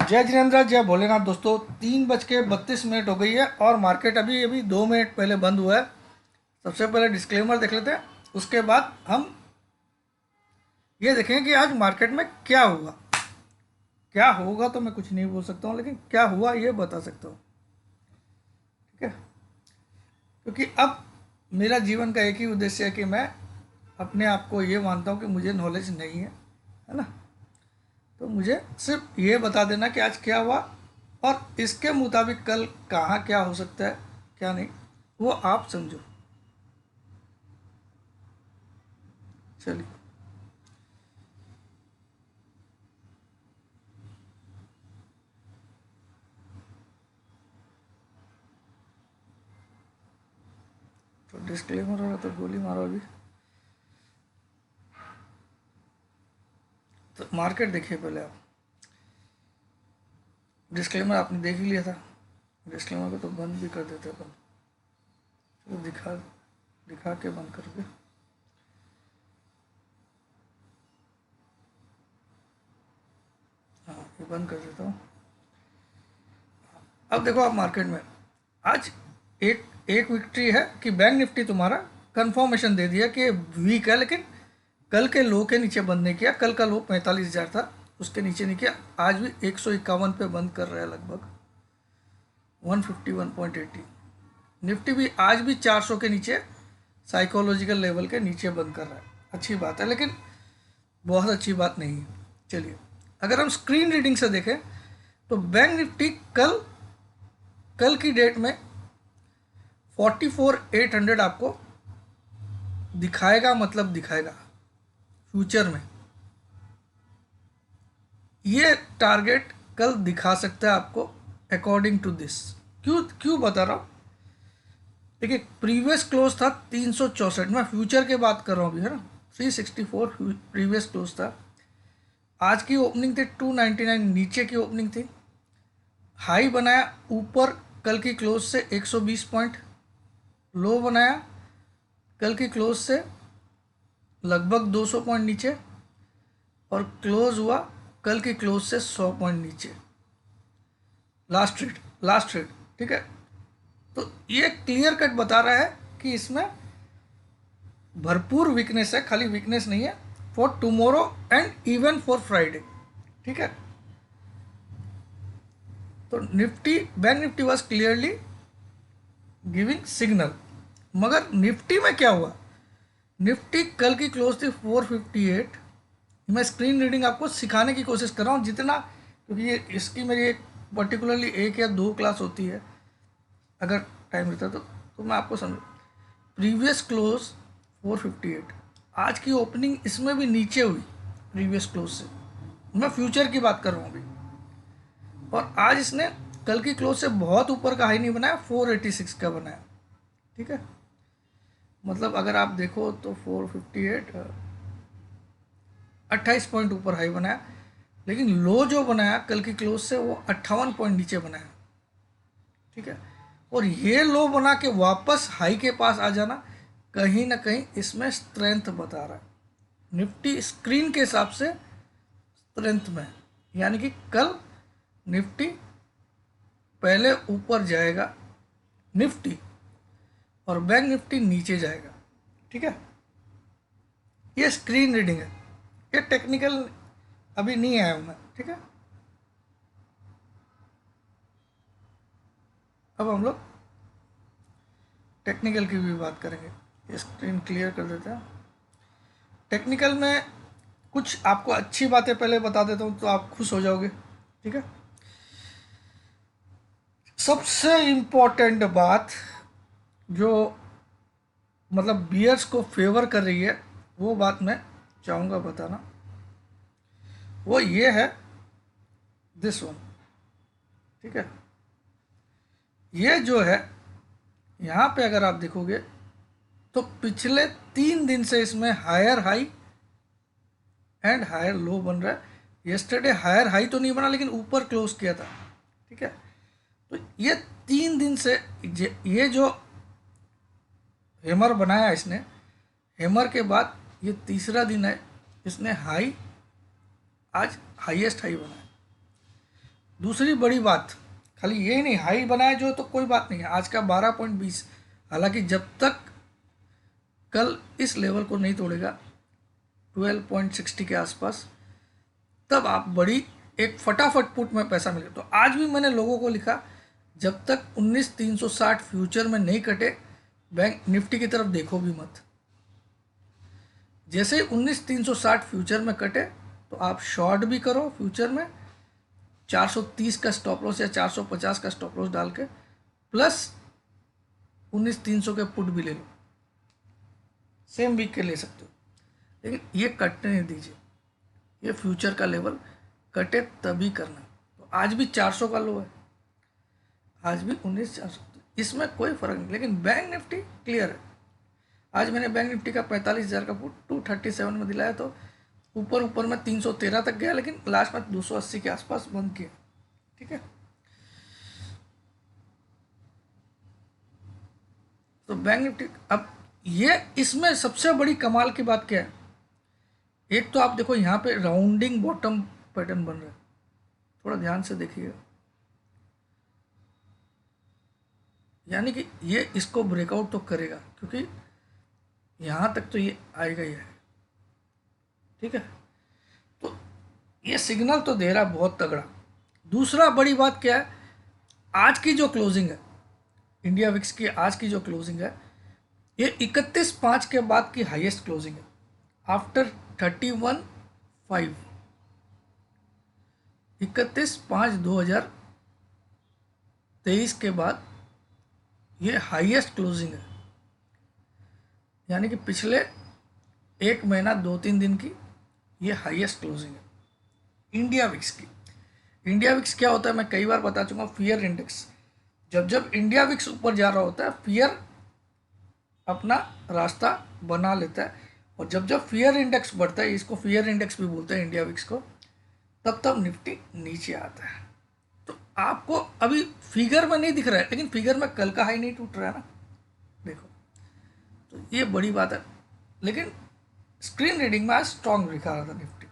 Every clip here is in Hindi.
जय जिनेन्द्र, जय भोलेनाथ। दोस्तों 3:32 हो गई है और मार्केट अभी अभी 2 मिनट पहले बंद हुआ है। सबसे पहले डिस्क्लेमर देख लेते हैं, उसके बाद हम ये देखेंगे कि आज मार्केट में क्या हुआ। क्या होगा तो मैं कुछ नहीं बोल सकता हूँ, लेकिन क्या हुआ ये बता सकता हूँ। ठीक है, क्योंकि अब मेरा जीवन का एक ही उद्देश्य है कि मैं अपने आप को ये मानता हूँ कि मुझे नॉलेज नहीं है ना। तो मुझे सिर्फ ये बता देना कि आज क्या हुआ और इसके मुताबिक कल कहाँ क्या हो सकता है क्या नहीं, वो आप समझो। चलिए, तो डिस्क्लेमर हो रहा तो गोली मारो अभी। तो मार्केट देखिए पहले आप। डिस्क्लेमर आपने देख ही लिया था, डिस्क्लेमर को तो बंद भी कर देते अपन। चलो दिखा दिखा के बंद करके। हाँ, ये बंद कर देता हूँ। अब देखो आप मार्केट में आज एक एक विक्ट्री है कि बैंक निफ्टी तुम्हारा कंफर्मेशन दे दिया कि वीक है, लेकिन कल के लो के नीचे बंद नहीं किया। कल का लो 45,000 था, उसके नीचे नहीं किया। आज भी 151 पे बंद कर रहा है, लगभग 151.80। निफ्टी भी आज भी 400 के नीचे साइकोलॉजिकल लेवल के नीचे बंद कर रहा है। अच्छी बात है, लेकिन बहुत अच्छी बात नहीं है। चलिए, अगर हम स्क्रीन रीडिंग से देखें तो बैंक निफ्टी कल कल की डेट में 44,800 आपको दिखाएगा, मतलब दिखाएगा फ्यूचर में। ये टारगेट कल दिखा सकता है आपको अकॉर्डिंग टू दिस। क्यों क्यों बता रहा हूँ, देखिए प्रीवियस क्लोज था 364। मैं फ्यूचर के बात कर रहा हूँ अभी, है ना। 364 प्रीवियस क्लोज था। आज की ओपनिंग थी 299, नीचे की ओपनिंग थी। हाई बनाया ऊपर कल की क्लोज से 120 पॉइंट, लो बनाया कल की क्लोज से लगभग 200 पॉइंट नीचे, और क्लोज हुआ कल की क्लोज से 100 पॉइंट नीचे। लास्ट ट्रेड ठीक है। तो ये क्लियर कट बता रहा है कि इसमें भरपूर वीकनेस है, खाली वीकनेस नहीं है, for tomorrow and even for Friday. ठीक है, तो Nifty bank Nifty was clearly giving signal. मगर निफ्टी में क्या हुआ, निफ्टी कल की क्लोज थी 458। मैं स्क्रीन रीडिंग आपको सिखाने की कोशिश कर रहा हूँ जितना, क्योंकि ये इसकी मेरी एक पर्टिकुलरली 1 या 2 क्लास होती है, अगर टाइम रहता तो मैं आपको समझ। प्रीवियस क्लोज 458, आज की ओपनिंग इसमें भी नीचे हुई प्रीवियस क्लोज से। मैं फ्यूचर की बात कर रहा हूँ अभी। और आज इसने कल की क्लोज से बहुत ऊपर का हाई नहीं बनाया, 486 का बनाया। ठीक है, मतलब अगर आप देखो तो 458 28 पॉइंट ऊपर हाई बनाया, लेकिन लो जो बनाया कल की क्लोज से वो 58 पॉइंट नीचे बनाया। ठीक है, और ये लो बना के वापस हाई के पास आ जाना कहीं ना कहीं इसमें स्ट्रेंथ बता रहा है। निफ्टी स्क्रीन के हिसाब से स्ट्रेंथ में, यानी कि कल निफ्टी पहले ऊपर जाएगा निफ्टी, और बैंक निफ्टी नीचे जाएगा। ठीक है, ये स्क्रीन रीडिंग है, ये टेक्निकल अभी नहीं आया हूं मैं। ठीक है, अब हम लोग टेक्निकल की भी बात करेंगे। ये स्क्रीन क्लियर कर देते हैं। टेक्निकल में कुछ आपको अच्छी बातें पहले बता देता हूँ तो आप खुश हो जाओगे। ठीक है, सबसे इम्पोर्टेंट बात जो मतलब बियर्स को फेवर कर रही है, वो बात मैं चाहूँगा बताना। वो ये है दिस वन। ठीक है, ये जो है यहाँ पे अगर आप देखोगे तो पिछले 3 दिन से इसमें higher high and higher low बन रहा है। यस्टरडे हायर हाई तो नहीं बना, लेकिन ऊपर क्लोज किया था। ठीक है, तो ये 3 दिन से ये जो हैमर बनाया इसने, हैमर के बाद ये तीसरा दिन है इसने हाई, आज हाईएस्ट हाई बनाया। दूसरी बड़ी बात, खाली ये नहीं हाई बनाए जो तो कोई बात नहीं है, आज का 12.20, हालांकि जब तक कल इस लेवल को नहीं तोड़ेगा 12.60 के आसपास, तब आप बड़ी एक फटाफट पुट में पैसा मिले। तो आज भी मैंने लोगों को लिखा, जब तक 19,360 फ्यूचर में नहीं कटे बैंक निफ्टी की तरफ देखो भी मत। जैसे 19,360 फ्यूचर में कटे तो आप शॉर्ट भी करो फ्यूचर में, 430 का स्टॉप लॉस या 450 का स्टॉप लॉस डाल के, प्लस 19,300 के पुट भी ले लो, सेम वीक के ले सकते हो, लेकिन ये कटने नहीं दीजिए। ये फ्यूचर का लेवल कटे तभी करना। तो आज भी 400 का लो है, आज भी 19,400, इसमें कोई फर्क नहीं। लेकिन बैंक निफ्टी क्लियर है, आज मैंने बैंक निफ्टी का 45,000 का पुट 237 में दिलाया, तो ऊपर ऊपर में 313 तक गया, लेकिन लास्ट में 280 के आसपास बंद किया। ठीक है, तो बैंक निफ्टी, अब ये इसमें सबसे बड़ी कमाल की बात क्या है, एक तो आप देखो यहाँ पे राउंडिंग बॉटम पैटर्न बन रहा है, थोड़ा ध्यान से देखिएगा, यानी कि ये इसको ब्रेकआउट तो करेगा, क्योंकि यहाँ तक तो ये आएगा ही है। ठीक है, तो ये सिग्नल तो दे रहा बहुत तगड़ा। दूसरा बड़ी बात क्या है, आज की जो क्लोजिंग है इंडिया विक्स की, आज की जो क्लोजिंग है ये 31/5 के बाद की हाईएस्ट क्लोजिंग है आफ्टर 31/5, 31/5/2023 के बाद ये हाईएस्ट क्लोजिंग है, यानी कि पिछले एक महीना 2-3 दिन की ये हाईएस्ट क्लोजिंग है इंडिया विक्स की। इंडिया विक्स क्या होता है मैं कई बार बता चुका हूँ, फियर इंडेक्स। जब जब इंडिया विक्स ऊपर जा रहा होता है, फियर अपना रास्ता बना लेता है, और जब जब फियर इंडेक्स बढ़ता है, इसको फियर इंडेक्स भी बोलते हैं इंडिया विक्स को, तब तब निफ्टी नीचे आता है। तो आपको अभी फिगर में नहीं दिख रहा है, लेकिन फिगर में कल का हाई नहीं टूट रहा है ना, देखो, तो ये बड़ी बात है। लेकिन स्क्रीन रीडिंग में आज स्ट्रॉन्ग दिखा रहा था निफ्टी,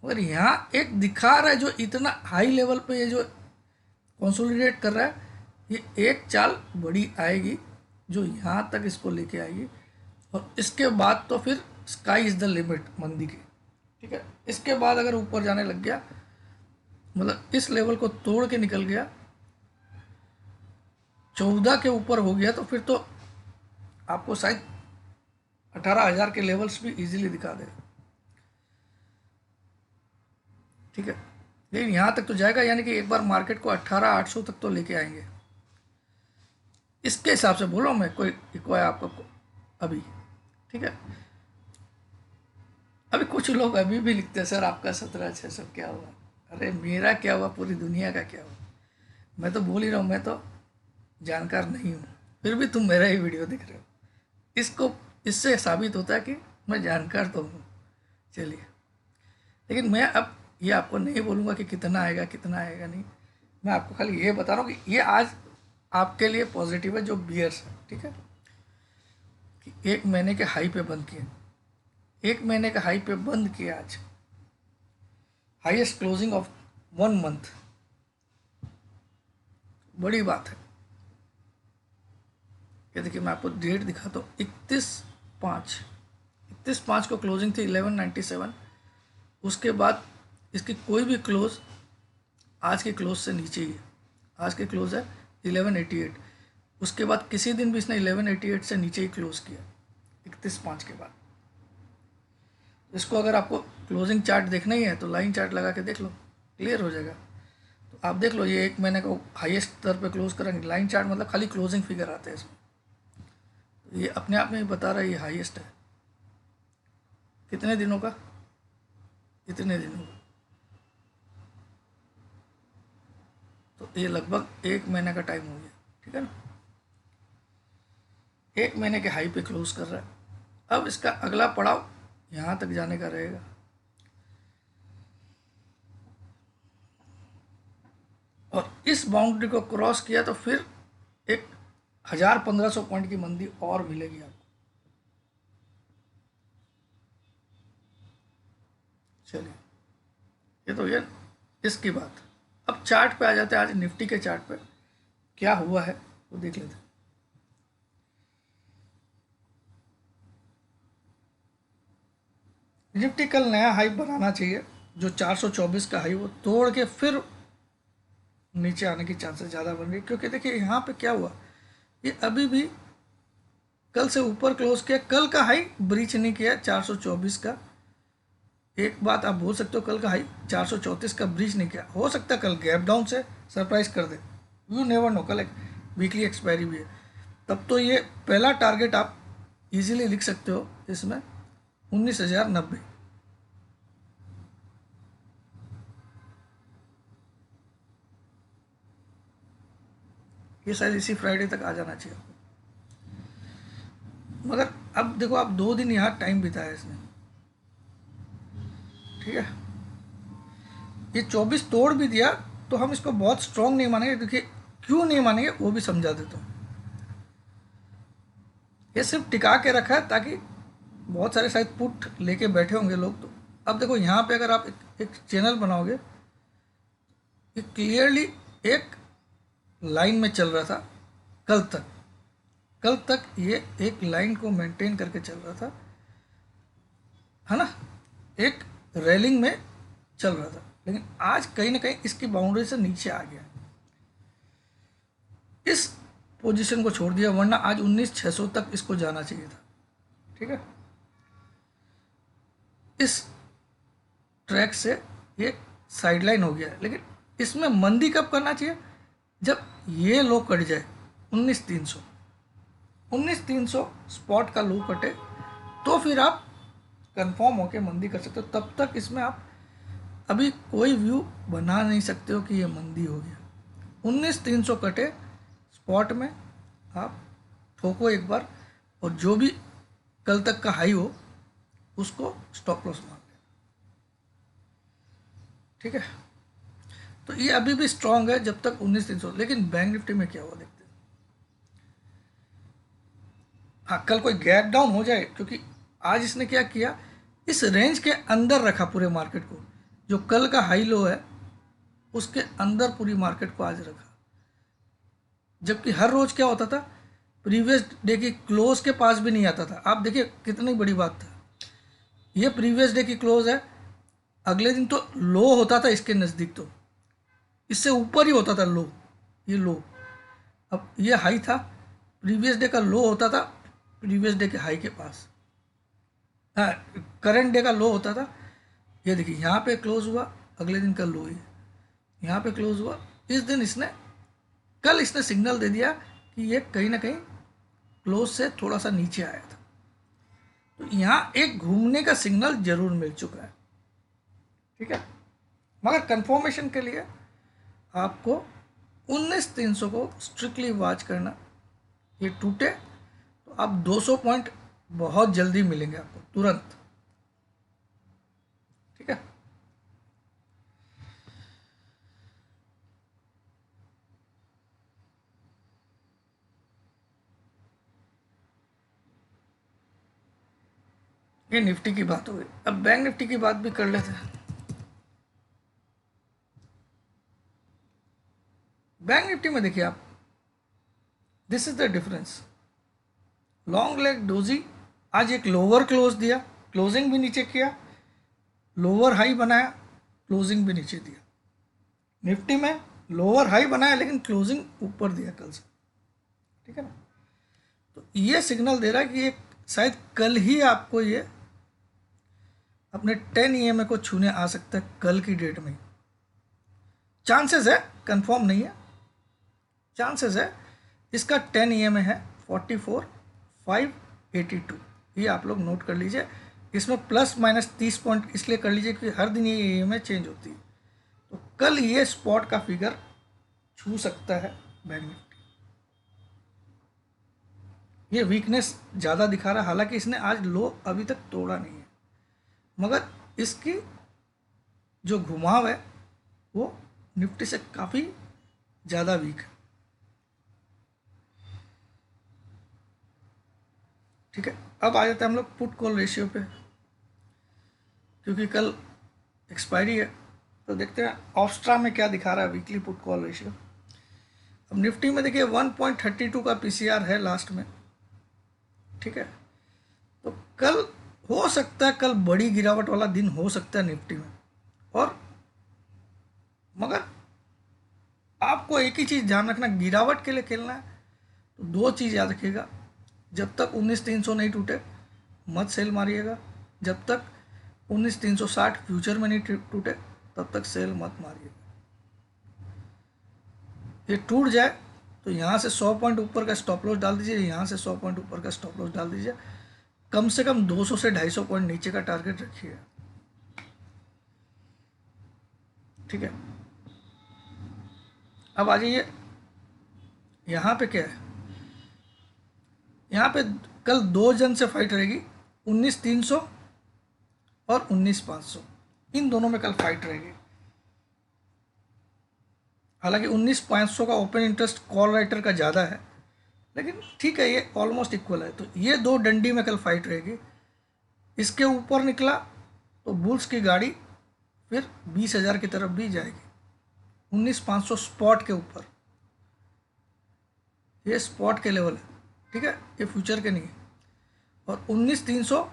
मगर यहाँ एक दिखा रहा है जो इतना हाई लेवल पे ये जो कंसोलिडेट कर रहा है, ये एक चाल बड़ी आएगी जो यहाँ तक इसको लेके आएगी, और इसके बाद तो फिर स्काई इज़ द लिमिट मंदी की। ठीक है, इसके बाद अगर ऊपर जाने लग गया, मतलब इस लेवल को तोड़ के निकल गया, 14 के ऊपर हो गया, तो फिर तो आपको शायद 18,000 के लेवल्स भी इजीली दिखा दे। ठीक है, लेकिन यहाँ तक तो जाएगा, यानी कि एक बार मार्केट को 18,800 तक तो लेके आएंगे, इसके हिसाब से बोलो मैं, कोई आपको अभी। ठीक है, अभी कुछ लोग अभी भी लिखते हैं सर आपका 17,600 क्या हुआ, अरे मेरा क्या हुआ, पूरी दुनिया का क्या हुआ। मैं तो बोल ही रहा हूँ, मैं तो जानकार नहीं हूँ, फिर भी तुम मेरा ही वीडियो देख रहे हो, इसको इससे साबित होता है कि मैं जानकार तो हूँ। चलिए, लेकिन मैं अब ये आपको नहीं बोलूँगा कि कितना आएगा कितना आएगा नहीं, मैं आपको खाली ये बता रहा हूँ कि ये आज आपके लिए पॉजिटिव है जो बियर्स है। ठीक है, कि एक महीने के हाई पे बंद किए, एक महीने का हाई पे बंद किया आज, हाईएस्ट क्लोजिंग ऑफ 1 मंथ, बड़ी बात है। ये देखिए मैं आपको डेट दिखाता हूँ, 31/5 को क्लोजिंग थी 1197, उसके बाद इसकी कोई भी क्लोज आज के क्लोज से नीचे ही है, आज के क्लोज है 1188, उसके बाद किसी दिन भी इसने 1188 से नीचे ही क्लोज किया 31/5 के बाद। इसको अगर आपको क्लोजिंग चार्ट देखना ही है तो लाइन चार्ट लगा के देख लो, क्लियर हो जाएगा। तो आप देख लो, ये एक महीने को हाईएस्ट स्तर पे क्लोज करेंगे, लाइन चार्ट मतलब खाली क्लोजिंग फिगर आते हैं इसमें, तो ये अपने आप में ही बता रहा है ये हाईएस्ट है। कितने दिनों का, इतने दिनों का, तो ये लगभग एक महीने का टाइम हो गया। ठीक है ना, एक महीने के हाई पे क्लोज कर रहा है। अब इसका अगला पड़ाव यहाँ तक जाने का रहेगा, और इस बाउंड्री को क्रॉस किया तो फिर एक 1,000-1,500 पॉइंट की मंदी और मिलेगी आपको। चलिए, ये तो ये इसकी बात। अब चार्ट पे आ जाते हैं, आज निफ्टी के चार्ट पे क्या हुआ है वो देख लेते हैं। निफ्टी कल नया हाई बनाना चाहिए, जो 424 का हाई वो तोड़ के फिर नीचे आने की चांसेस ज़्यादा बन रही, क्योंकि देखिए यहाँ पे क्या हुआ, ये अभी भी कल से ऊपर क्लोज किया, कल का हाई ब्रीच नहीं किया 424 का। एक बात आप बोल सकते हो, कल का हाई 434 का ब्रीच नहीं किया, हो सकता है कल गैप डाउन से सरप्राइज कर दे, यू नेवर नो, कल एक वीकली एक्सपायरी भी है, तब तो ये पहला टारगेट आप इजीली लिख सकते हो इसमें 19,090। ये शायद इसी फ्राइडे तक आ जाना चाहिए, मगर अब देखो आप 2 दिन यहाँ टाइम बिताया इसने, ठीक है, ये 24 तोड़ भी दिया तो हम इसको बहुत स्ट्रॉन्ग नहीं मानेंगे। देखिए क्यों नहीं मानेंगे वो भी समझा देता हूँ। ये सिर्फ टिका के रखा है ताकि बहुत सारे शायद पुट लेके बैठे होंगे लोग, तो अब देखो यहाँ पे अगर आप एक चैनल बनाओगे, ये क्लियरली एक लाइन में चल रहा था कल तक ये एक लाइन को मेंटेन करके चल रहा था, है ना, एक रेलिंग में चल रहा था, लेकिन आज कहीं ना कहीं इसकी बाउंड्री से नीचे आ गया, इस पोजीशन को छोड़ दिया, वरना आज 19,600 तक इसको जाना चाहिए था, ठीक है। इस ट्रैक से ये साइडलाइन हो गया है, लेकिन इसमें मंदी कब करना चाहिए, जब ये लो कट जाए 19,300 स्पॉट का लो कटे, तो फिर आप कंफर्म होके मंदी कर सकते हो। तब तक इसमें आप अभी कोई व्यू बना नहीं सकते हो कि ये मंदी हो गया। 19,300 कटे स्पॉट में आप ठोको एक बार, और जो भी कल तक का हाई हो उसको स्टॉप लॉस मान लें, ठीक है। तो ये अभी भी स्ट्रांग है जब तक 19,300। लेकिन बैंक निफ्टी में क्या हुआ देखते हैं। हाँ, कल कोई गैप डाउन हो जाए, क्योंकि आज इसने क्या किया, इस रेंज के अंदर रखा पूरे मार्केट को, जो कल का हाई लो है उसके अंदर पूरी मार्केट को आज रखा, जबकि हर रोज क्या होता था, प्रीवियस डे की क्लोज के पास भी नहीं आता था। आप देखिए कितनी बड़ी बात था, ये प्रीवियस डे की क्लोज है, अगले दिन तो लो होता था इसके नज़दीक, तो इससे ऊपर ही होता था लो, ये लो, अब ये हाई था, प्रीवियस डे का लो होता था प्रीवियस डे के हाई के पास, हाँ, करंट डे का लो होता था। ये देखिए यहाँ पे क्लोज हुआ, अगले दिन का लो है, यहाँ पे क्लोज हुआ, इस दिन कल इसने सिग्नल दे दिया कि ये कहीं ना कहीं क्लोज से थोड़ा सा नीचे आया था, तो यहाँ एक घूमने का सिग्नल जरूर मिल चुका है, ठीक है। मगर कंफर्मेशन के लिए आपको 19,300 को स्ट्रिक्टली वॉच करना, ये टूटे तो आप 200 पॉइंट बहुत जल्दी मिलेंगे आपको तुरंत, ठीक है। ये निफ्टी की बात हो गई, अब बैंक निफ्टी की बात भी कर लेते हैं। बैंक निफ्टी में देखिए आप, this is the difference, long leg doji आज एक लोअर क्लोज दिया, क्लोजिंग भी नीचे किया, लोअर हाई बनाया, क्लोजिंग भी नीचे दिया। निफ्टी में लोअर हाई बनाया लेकिन क्लोजिंग ऊपर दिया कल से, ठीक है ना। तो ये सिग्नल दे रहा है कि ये शायद कल ही आपको ये अपने 10 EMA को छूने आ सकता है, कल की डेट में चांसेस है, कंफर्म नहीं है, चांसेस है। इसका 10 EMA है 44,582, ये आप लोग नोट कर लीजिए। इसमें प्लस माइनस 30 पॉइंट इसलिए कर लीजिए कि हर दिन ये EMA चेंज होती है, तो कल ये स्पॉट का फिगर छू सकता है बैंक निफ्टी। ये वीकनेस ज़्यादा दिखा रहा है, हालांकि इसने आज लो अभी तक तोड़ा नहीं है, मगर इसकी जो घुमाव है वो निफ्टी से काफ़ी ज़्यादा वीक है, ठीक है। अब आ जाते हैं हम लोग पुट कॉल रेशियो पे, क्योंकि कल एक्सपायरी है, तो देखते हैं ऑस्ट्रा में क्या दिखा रहा है वीकली पुट कॉल रेशियो। अब निफ्टी में देखिए 1.32 का पीसीआर है लास्ट में, ठीक है। तो कल हो सकता है, कल बड़ी गिरावट वाला दिन हो सकता है निफ्टी में, और मगर आपको एक ही चीज़ ध्यान रखना, गिरावट के लिए खेलना है तो दो चीज़ याद रखिएगा। जब तक 19,300 नहीं टूटे मत सेल मारिएगा, जब तक 19,360 फ्यूचर में नहीं टूटे तब तक सेल मत मारिएगा। ये टूट जाए तो यहाँ से 100 पॉइंट ऊपर का स्टॉप लॉस डाल दीजिए, यहाँ से 100 पॉइंट ऊपर का स्टॉप लॉस डाल दीजिए, कम से कम 200 से 250 पॉइंट नीचे का टारगेट रखिएगा, ठीक है। अब आ जाइए यहाँ पे क्या है, यहाँ पे कल दो जन से फाइट रहेगी, 19,300 और 19,500, इन दोनों में कल फाइट रहेगी। हालांकि 19,500 का ओपन इंटरेस्ट कॉल राइटर का ज़्यादा है, लेकिन ठीक है, ये ऑलमोस्ट इक्वल है। तो ये दो डंडी में कल फाइट रहेगी। इसके ऊपर निकला तो बुल्स की गाड़ी फिर 20,000 की तरफ भी जाएगी। 19,500 स्पॉट के ऊपर, ये स्पॉट के लेवल है, ठीक है, ये फ्यूचर के नहीं है। और 19,300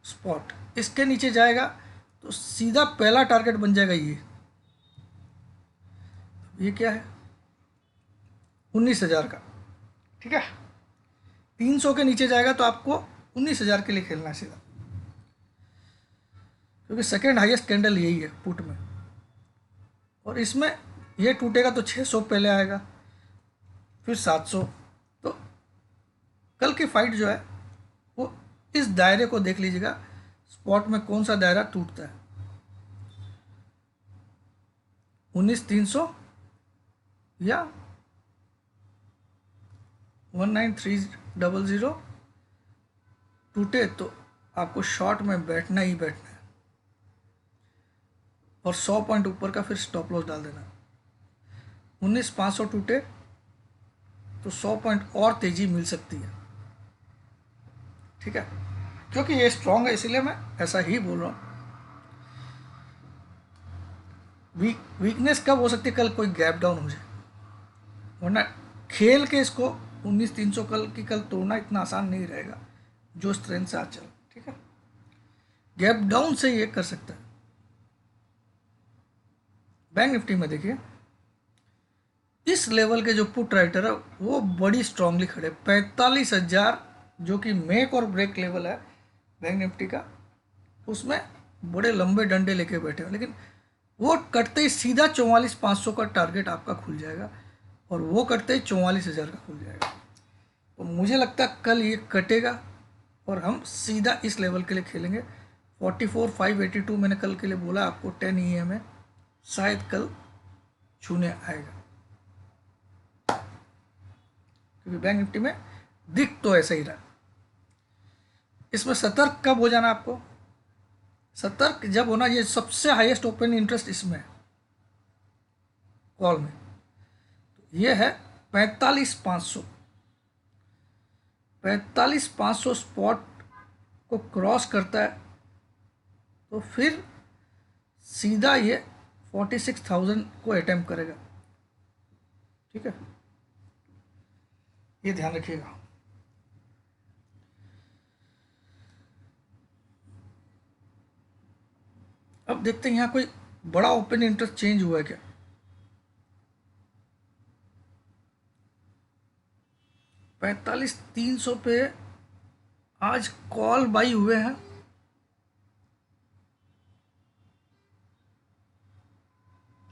स्पॉट, इसके नीचे जाएगा तो सीधा पहला टारगेट बन जाएगा ये क्या है 19,000 का, ठीक है। 300 के नीचे जाएगा तो आपको 19,000 के लिए खेलना है सीधा, क्योंकि सेकेंड हाईएस्ट कैंडल यही है पुट में। और इसमें ये टूटेगा तो 600 पहले आएगा, फिर 700। तो कल की फाइट जो है वो इस दायरे को देख लीजिएगा, स्पॉट में कौन सा दायरा टूटता है। 19,300 या 19,300 टूटे तो आपको शॉर्ट में बैठना ही बैठना है, और 100 पॉइंट ऊपर का फिर स्टॉप लॉस डाल देना। 19,500 टूटे तो 100 पॉइंट और तेजी मिल सकती है, ठीक है, क्योंकि ये स्ट्रांग है इसीलिए मैं ऐसा ही बोल रहा हूँ। वीकनेस कब हो सकती है, कल कोई गैप डाउन हो जाए, वरना खेल के इसको 19,300 कल तोड़ना इतना आसान नहीं रहेगा जो स्ट्रेंथ से आज चल, ठीक है। गैप डाउन से ये कर सकता है। बैंक निफ्टी में देखिए इस लेवल के जो पुट राइटर है वो बड़ी स्ट्रांगली खड़े, 45,000 जो कि मेक और ब्रेक लेवल है बैंक निफ्टी का, उसमें बड़े लंबे डंडे लेके बैठे हैं, लेकिन वो कटते ही सीधा 44,500 का टारगेट आपका खुल जाएगा, और वो कटते ही 44,000 का खुल जाएगा। तो मुझे लगता है कल ये कटेगा और हम सीधा इस लेवल के लिए खेलेंगे। 44,582 मैंने कल के लिए बोला आपको, 10 EM है, शायद कल छूने आएगा, क्योंकि बैंक निफ्टी में दिख तो ऐसा ही रहा। इसमें सतर्क कब हो जाना आपको, सतर्क जब होना, ये सबसे हाईएस्ट ओपन इंटरेस्ट इसमें है कॉल में, तो ये है 45,500। 45,500 स्पॉट को क्रॉस करता है तो फिर सीधा ये 46,000 को अटेम्प्ट करेगा, ठीक है, ये ध्यान रखिएगा। अब देखते हैं यहाँ कोई बड़ा ओपन इंटरेस्ट चेंज हुआ है क्या। 45,300 पे आज कॉल बाई हुए हैं,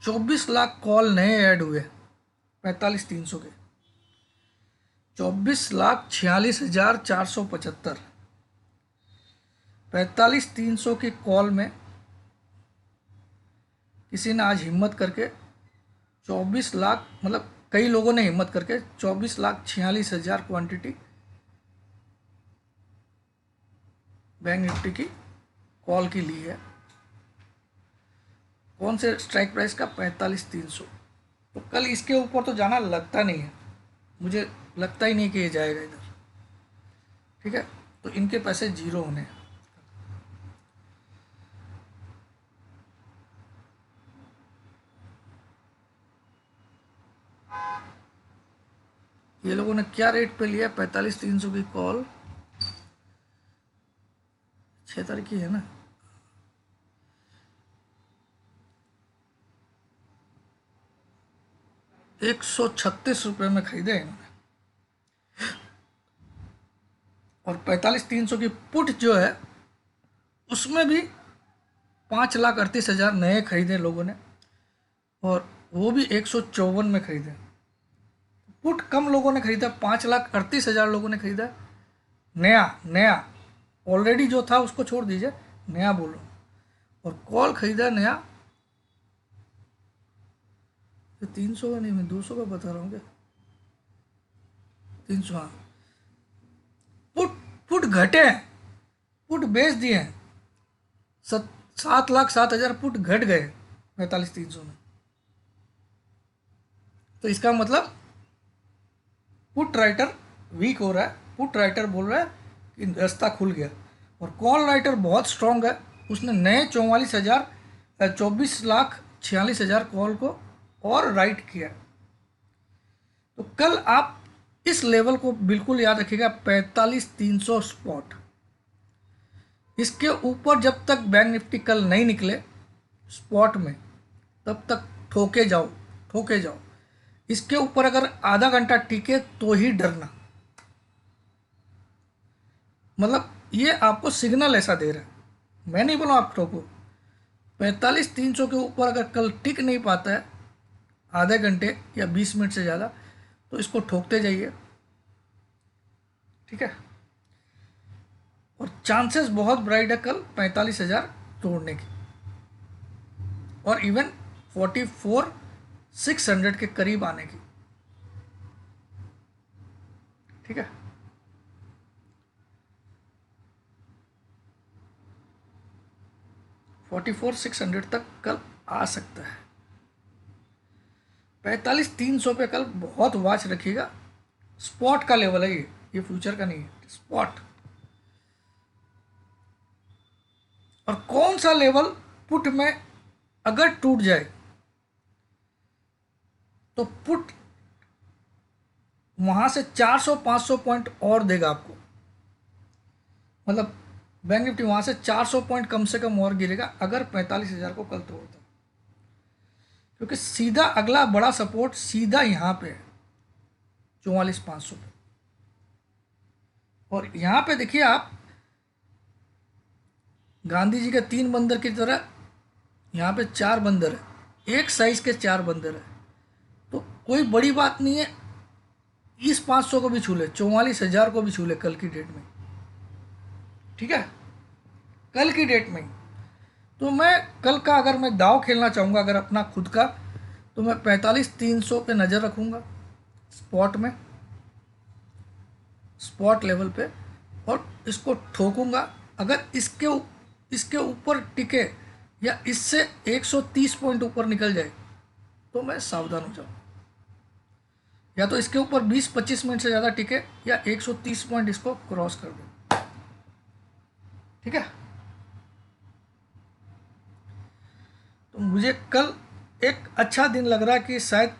24 लाख कॉल नए ऐड हुए 45,300 के, 24,46,475। 45,300 की कॉल में किसी ने आज हिम्मत करके 24 लाख, मतलब कई लोगों ने हिम्मत करके 24,46,000 क्वांटिटी बैंक निफ्टी की कॉल की ली है। कौन से स्ट्राइक प्राइस का, 45,300। तो कल इसके ऊपर तो जाना लगता नहीं है, मुझे लगता ही नहीं कि ये जाएगा इधर, ठीक है। तो इनके पैसे जीरो होने हैं। ये लोगों ने क्या रेट पे लिया? 45,300 की कॉल, 6 तारीख की है ना। 136 रुपये में खरीदे इन्होंने। और 45,300 की पुट जो है उसमें भी 5,38,000 नए खरीदे लोगों ने, और वो भी 154 में खरीदे। पुट कम लोगों ने खरीदा, 5,38,000 लोगों ने खरीदा। नया नया ऑलरेडी जो था उसको छोड़ दीजिए, नया बोलो। और कॉल खरीदा नया, ये 300 का नहीं, मैं 200 का बता रहा हूँ क्या? 300, हाँ। पुट पुट घटे हैं, पुट बेच दिए हैं। 7,07,000 पुट घट गए 45,300 में। तो इसका मतलब पुट राइटर वीक हो रहा है, पुट राइटर बोल रहा है कि रास्ता खुल गया। और कॉल राइटर बहुत स्ट्रांग है, उसने नए 24,46,46,000 कॉल को और राइट किया। तो कल आप इस लेवल को बिल्कुल याद रखिएगा, 45,300 स्पॉट। इसके ऊपर जब तक बैंक निफ्टी कल नहीं निकले स्पॉट में, तब तक ठोके जाओ, ठोके जाओ। इसके ऊपर अगर आधा घंटा टिके तो ही डरना। मतलब ये आपको सिग्नल ऐसा दे रहा है, मैं नहीं बोला आप ठोको। 45,300 के ऊपर अगर कल टिक नहीं पाता है आधे घंटे या 20 मिनट से ज़्यादा, तो इसको ठोकते जाइए, ठीक है। और चांसेस बहुत ब्राइट है कल 45,000 तोड़ने की, और इवन 44,600 के करीब आने की, ठीक है। $44,600 तक कल आ सकता है। 45,300 पे कल बहुत वाच रखिएगा। स्पॉट का लेवल है ये फ्यूचर का नहीं है, स्पॉट। और कौन सा लेवल पुट में अगर टूट जाए तो पुट वहां से 400-500 पॉइंट और देगा आपको। मतलब बैंक निफ्टी वहां से 400 पॉइंट कम से कम और गिरेगा अगर 45,000 को कल तोड़ता, क्योंकि सीधा अगला बड़ा सपोर्ट सीधा यहां पे है 44,500 पे। और यहां पे देखिए आप, गांधी जी के 3 बंदर की तरह यहाँ पे 4 बंदर है, एक साइज के 4 बंदर है। तो कोई बड़ी बात नहीं है, इस 500 को भी छू ले, 44,000 को भी छू ले कल की डेट में, ठीक है, कल की डेट में। तो मैं कल का अगर मैं दाव खेलना चाहूँगा अगर अपना खुद का, तो मैं 45,300 पे नज़र रखूँगा स्पॉट में, स्पॉट लेवल पे, और इसको ठोकूँगा। अगर इसके ऊपर टिके या इससे 130 पॉइंट ऊपर निकल जाए तो मैं सावधान हो जाऊँ। या तो इसके ऊपर 20-25 मिनट से ज़्यादा टिके या 130 पॉइंट इसको क्रॉस कर दो, ठीक है। तो मुझे कल एक अच्छा दिन लग रहा है कि शायद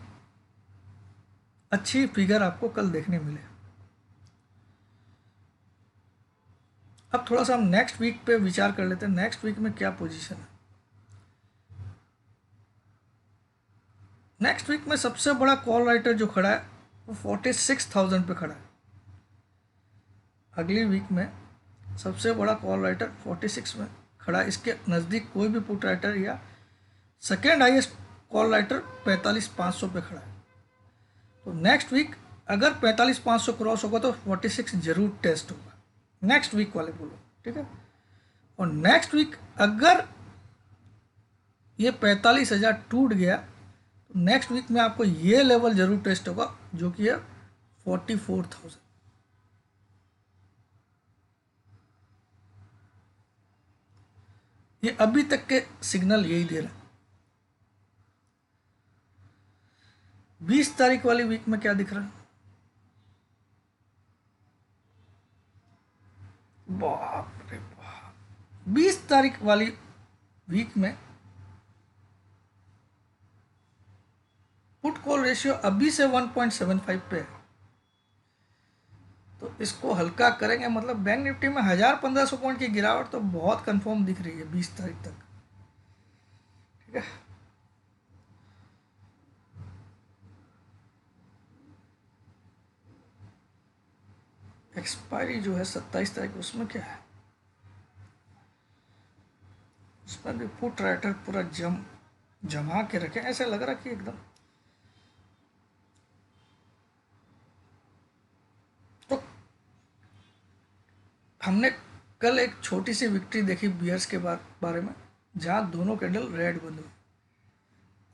अच्छी फिगर आपको कल देखने मिले। अब थोड़ा सा हम नेक्स्ट वीक पे विचार कर लेते हैं, नेक्स्ट वीक में क्या पोजीशन है। नेक्स्ट वीक में सबसे बड़ा कॉल राइटर जो खड़ा है वो 46,000 पे खड़ा है। अगली वीक में सबसे बड़ा कॉल राइटर 46 में खड़ा है, इसके नज़दीक कोई भी पुट राइटर या सेकेंड हाईएस्ट कॉल राइटर 45,500 पे खड़ा है। तो नेक्स्ट वीक अगर 45,500 क्रॉस होगा तो 46 जरूर टेस्ट होगा, नेक्स्ट वीक वाले बोलो, ठीक है। और नेक्स्ट वीक अगर ये 45,000 टूट गया तो नेक्स्ट वीक में आपको ये लेवल जरूर टेस्ट होगा जो कि है 44,000। ये अभी तक के सिग्नल यही दे रहा है। 20 तारीख वाली वीक में क्या दिख रहा है? बाप रे बाप, 20 तारीख वाली वीक में पुट कॉल रेशियो अभी से 1.75 पे है। तो इसको हल्का करेंगे, मतलब बैंक निफ्टी में 1000-1500 पॉइंट की गिरावट तो बहुत कंफर्म दिख रही है 20 तारीख तक। ठीक है, एक्सपायरी जो है 27 तारीख, उसमें क्या है, उसमें भी पुट राइटर पूरा जमा के रखे, ऐसा लग रहा कि एकदम। तो हमने कल एक छोटी सी विक्ट्री देखी बियर्स के बारे में, जहां दोनों कैंडल रेड बंद हुई।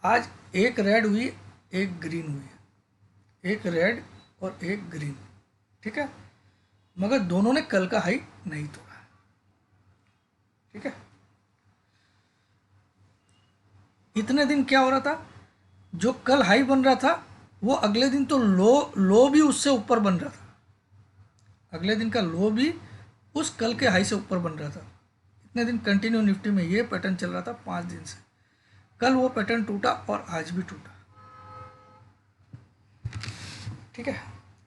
आज एक रेड हुई, एक ग्रीन हुई, एक रेड और एक ग्रीन। ठीक है, मगर दोनों ने कल का हाई नहीं तोड़ा। ठीक है, इतने दिन क्या हो रहा था, जो कल हाई बन रहा था वो अगले दिन तो लो भी उससे ऊपर बन रहा था। अगले दिन का लो भी उस कल के हाई से ऊपर बन रहा था। इतने दिन कंटिन्यू निफ्टी में ये पैटर्न चल रहा था 5 दिन से। कल वो पैटर्न टूटा और आज भी टूटा। ठीक है,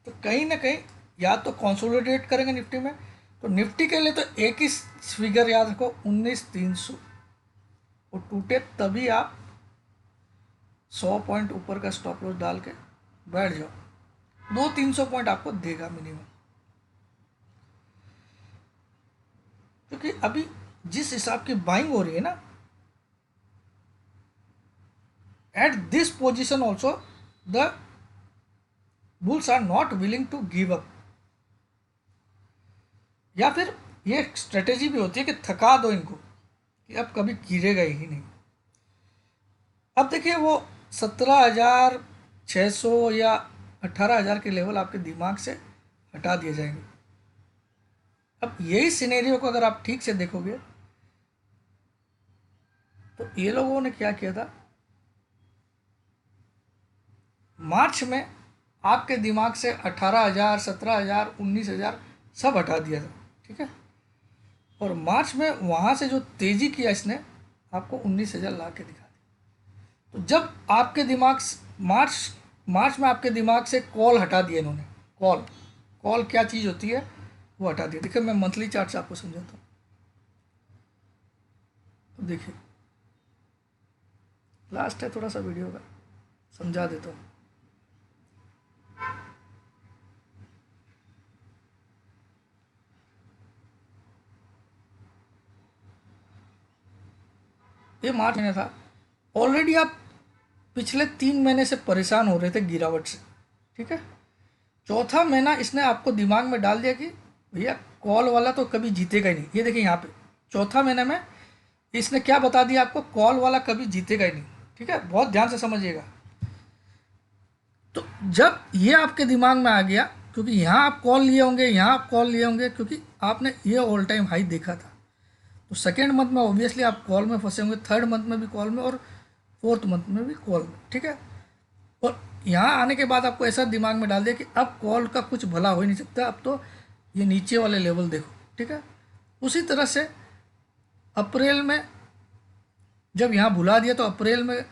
तो कहीं ना कहीं या तो कंसोलिडेट करेंगे निफ्टी में। तो निफ्टी के लिए तो एक ही फिगर याद रखो, 19,300, वो टूटे तभी आप 100 पॉइंट ऊपर का स्टॉप लॉस डाल के बैठ जाओ। 200-300 पॉइंट आपको देगा मिनिमम, क्योंकि अभी जिस हिसाब की बाइंग हो रही है ना, at this position also the bulls are not willing to give up. या फिर ये स्ट्रेटेजी भी होती है कि थका दो इनको कि अब कभी गिरेगा ही नहीं। अब देखिए, वो 17,600 या 18,000 के लेवल आपके दिमाग से हटा दिए जाएंगे। अब यही सिनेरियो को अगर आप ठीक से देखोगे तो ये लोगों ने क्या किया था, मार्च में आपके दिमाग से 18,000, 17,000, 19,000 सब हटा दिया था। ठीक है, और मार्च में वहाँ से जो तेज़ी किया इसने, आपको 19,000 ला के दिखा दी। तो जब आपके दिमाग मार्च में आपके दिमाग से कॉल हटा दिया इन्होंने, कॉल क्या चीज़ होती है वो हटा दिया। देखिए, मैं मंथली चार्ट से आपको समझाता हूँ। तो देखिए, लास्ट है थोड़ा सा वीडियो का, समझा देता हूँ। ये मार्च महीने था, ऑलरेडी आप पिछले 3 महीने से परेशान हो रहे थे गिरावट से। ठीक है, चौथा महीना इसने आपको दिमाग में डाल दिया कि भैया कॉल वाला तो कभी जीतेगा ही नहीं। ये देखिए यहाँ पे चौथा महीने में इसने क्या बता दिया आपको, कॉल वाला कभी जीतेगा ही नहीं। ठीक है, बहुत ध्यान से समझिएगा। तो जब ये आपके दिमाग में आ गया, क्योंकि यहाँ आप कॉल लिए होंगे, यहाँ आप कॉल लिए होंगे, क्योंकि आपने ये ऑल टाइम हाई देखा था। तो सेकेंड मंथ में ऑब्वियसली आप कॉल में फंसे होंगे, थर्ड मंथ में भी कॉल में, और फोर्थ मंथ में भी कॉल में। ठीक है, और यहाँ आने के बाद आपको ऐसा दिमाग में डाल दिया कि अब कॉल का कुछ भला हो ही नहीं सकता, अब तो ये नीचे वाले लेवल देखो। ठीक है, उसी तरह से अप्रैल में जब यहाँ भुला दिया, तो अप्रैल में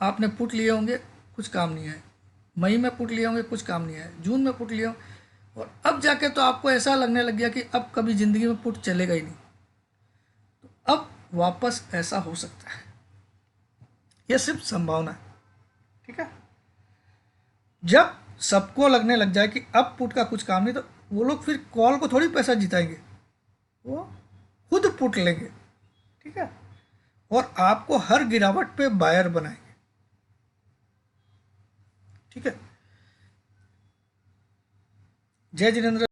आपने पुट लिए होंगे, कुछ काम नहीं आए। मई में पुट लिए होंगे, कुछ काम नहीं आए। जून में पुट लिए होंगे, और अब जाके तो आपको ऐसा लगने लग गया कि अब कभी ज़िंदगी में पुट चलेगा ही नहीं। तो अब वापस ऐसा हो सकता है, यह सिर्फ संभावना है। ठीक है, जब सबको लगने लग जाए कि अब पुट का कुछ काम नहीं, तो वो लोग फिर कॉल को थोड़ी पैसा जिताएंगे, वो खुद पुट लेंगे। ठीक है, और आपको हर गिरावट पे बायर बनाएंगे। ठीक है, जय जिनेंद्र।